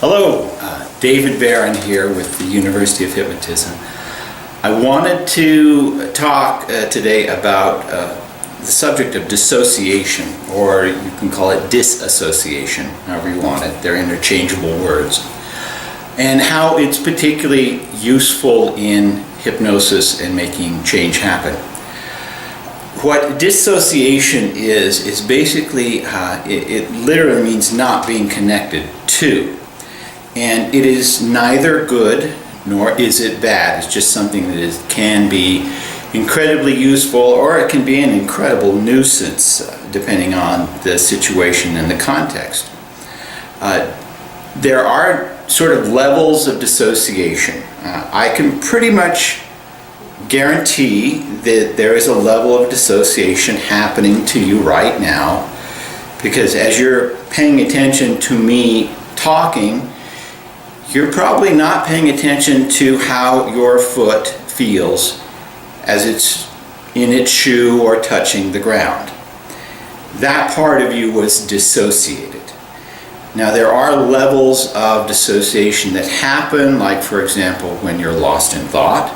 Hello, David Barron here with the University of Hypnotism. I wanted to talk today about the subject of dissociation, or you can call it disassociation, however you want it. They're interchangeable words. And how it's particularly useful in hypnosis and making change happen. What dissociation is basically, it literally means not being connected to. And it is neither good nor is it bad. It's just something that can be incredibly useful, or it can be an incredible nuisance depending on the situation and the context. There are sort of levels of dissociation. I can pretty much guarantee that there is a level of dissociation happening to you right now, because as you're paying attention to me talking, you're probably not paying attention to how your foot feels as it's in its shoe or touching the ground. That part of you was dissociated. Now there are levels of dissociation that happen, like for example when you're lost in thought.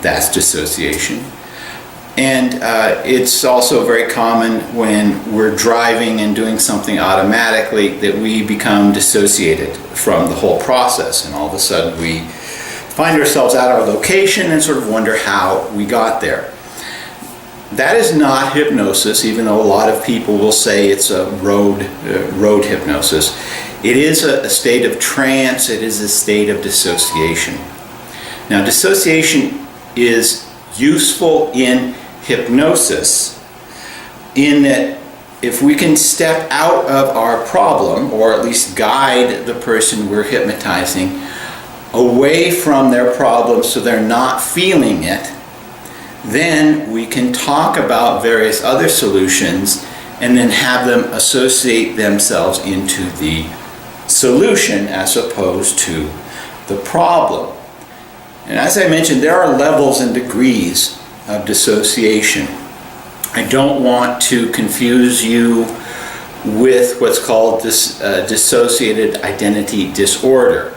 That's dissociation. And it's also very common when we're driving and doing something automatically that we become dissociated from the whole process, and all of a sudden we find ourselves at our location and sort of wonder how we got there. That is not hypnosis, even though a lot of people will say it's a road hypnosis. It is a state of trance. It is a state of dissociation. Now, dissociation is useful in hypnosis in that if we can step out of our problem, or at least guide the person we're hypnotizing away from their problem so they're not feeling it, then we can talk about various other solutions and then have them associate themselves into the solution as opposed to the problem. And as I mentioned, there are levels and degrees of dissociation. I don't want to confuse you with what's called dissociated identity disorder,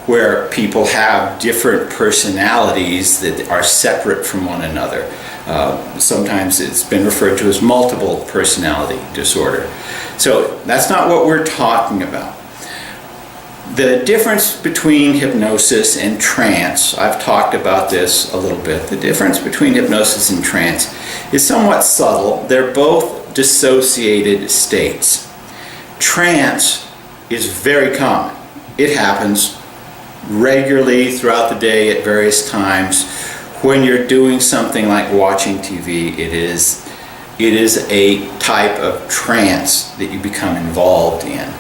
where people have different personalities that are separate from one another. Sometimes it's been referred to as multiple personality disorder. So that's not what we're talking about. The difference between hypnosis and trance, I've talked about this a little bit. The difference between hypnosis and trance is somewhat subtle. They're both dissociated states. Trance is very common. It happens regularly throughout the day at various times. When you're doing something like watching TV, it is a type of trance that you become involved in.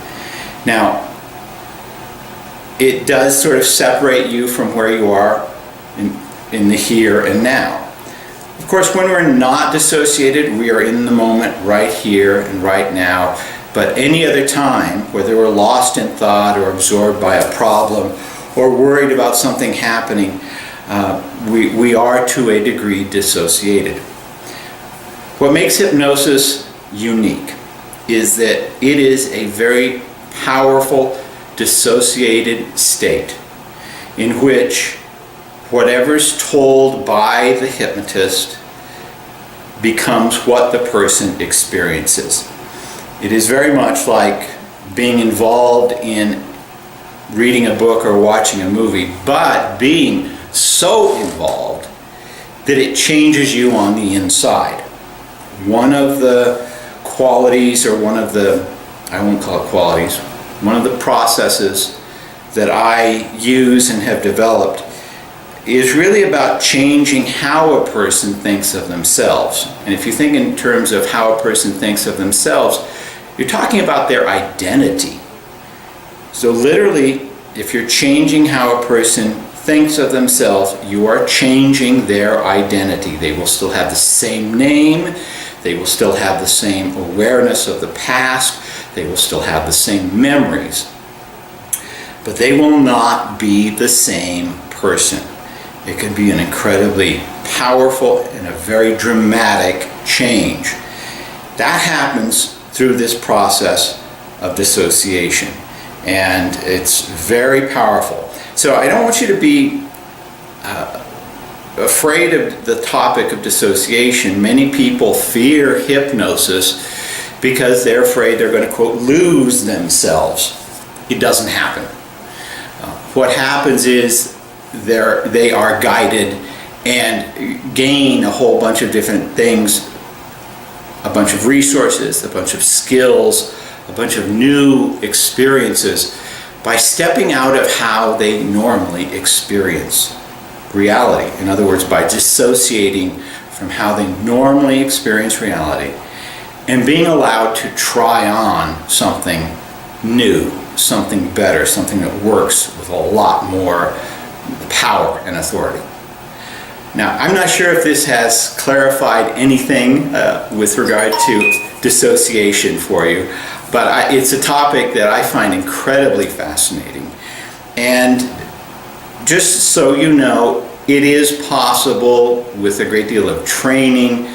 Now, it does sort of separate you from where you are in the here and now. Of course, when we're not dissociated, we are in the moment right here and right now. But any other time, whether we're lost in thought or absorbed by a problem or worried about something happening, we are to a degree dissociated. What makes hypnosis unique is that it is a very powerful dissociated state in which whatever's told by the hypnotist becomes what the person experiences. It is very much like being involved in reading a book or watching a movie, but being so involved that it changes you on the inside. One of the qualities, or I won't call it qualities, one of the processes that I use and have developed is really about changing how a person thinks of themselves. And if you think in terms of how a person thinks of themselves, you're talking about their identity. So literally, if you're changing how a person thinks of themselves, you are changing their identity. They will still have the same name, they will still have the same awareness of the past, they will still have the same memories, but they will not be the same person. It can be an incredibly powerful and a very dramatic change. That happens through this process of dissociation. and it's very powerful. So I don't want you to be afraid of the topic of dissociation. Many people fear hypnosis because they're afraid they're going to, quote, lose themselves. It doesn't happen. What happens is they are guided and gain a whole bunch of different things, a bunch of resources, a bunch of skills, a bunch of new experiences by stepping out of how they normally experience reality. In other words, by dissociating from how they normally experience reality and being allowed to try on something new, something better, something that works with a lot more power and authority. Now, I'm not sure if this has clarified anything with regard to dissociation for you, but it's a topic that I find incredibly fascinating. And just so you know, it is possible with a great deal of training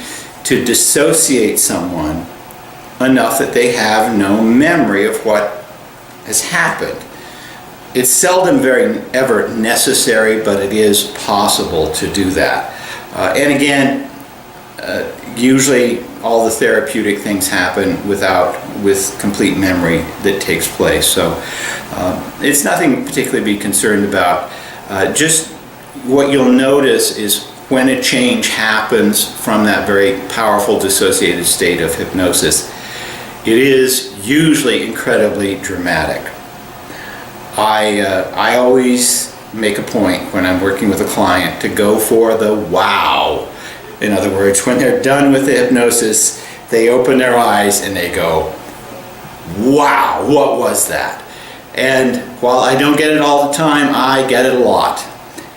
to dissociate someone enough that they have no memory of what has happened. It's seldom ever necessary, but it is possible to do that. And again, usually all the therapeutic things happen with complete memory that takes place. So it's nothing particularly to be concerned about. Just what you'll notice is when a change happens from that very powerful dissociated state of hypnosis, it is usually incredibly dramatic. I always make a point when I'm working with a client to go for the wow. In other words, when they're done with the hypnosis, they open their eyes and they go, wow, what was that? And while I don't get it all the time, I get it a lot.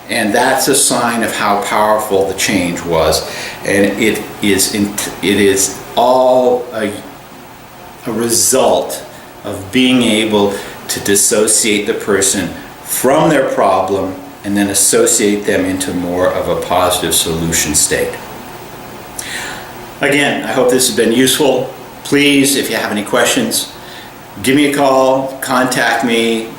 And that's a sign of how powerful the change was. And it is all a result of being able to dissociate the person from their problem and then associate them into more of a positive solution state. Again, I hope this has been useful. Please, if you have any questions, give me a call, contact me,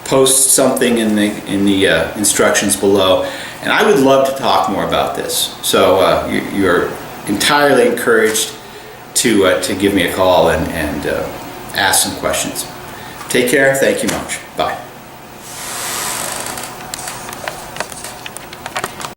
post something in the instructions below, and I would love to talk more about this. So you're entirely encouraged to give me a call and ask some questions. Take care. Thank you much. Bye.